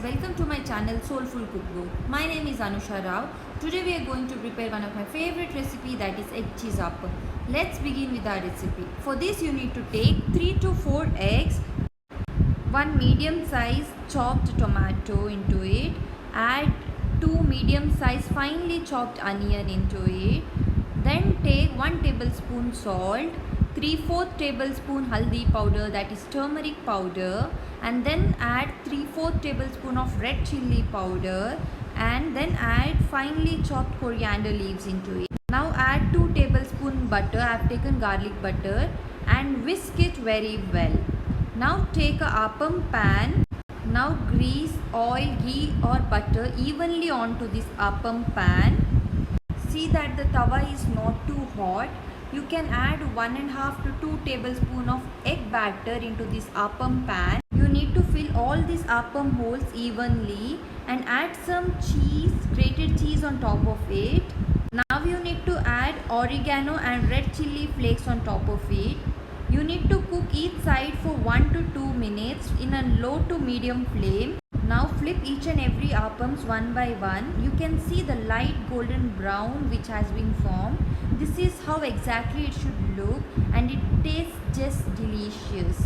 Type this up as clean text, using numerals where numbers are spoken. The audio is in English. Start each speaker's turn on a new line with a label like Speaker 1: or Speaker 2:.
Speaker 1: welcome to my channel Soulful Cookbook. My name is Anusha Rao. Today we are going to prepare one of my favorite recipe, that is egg cheese appam. Let's begin with our recipe. For this you need to take 3 to 4 eggs, 1 medium size chopped tomato into it, add 2 medium size finely chopped onion into it, then take 1 tablespoon salt, 3/4 tablespoon haldi powder, that is turmeric powder, and then add 3/4 tablespoon of red chilli powder, and then add finely chopped coriander leaves into it. Now add 2 tablespoon butter. I have taken garlic butter, and whisk it very well. Now take a appam pan. Now grease oil, ghee or butter evenly onto this appam pan. See that the tawa is not too hot. You can add 1.5 to 2 tablespoon of egg batter into this appam pan. You need to fill all these appam holes evenly and add some cheese, grated cheese on top of it. Now you need to add oregano and red chilli flakes on top of it. You need to cook each side for 1 to 2 minutes in a low to medium flame. Now flip each and every appams one by one. You can see the light golden brown which has been formed. This is how exactly it should look, and it tastes just delicious.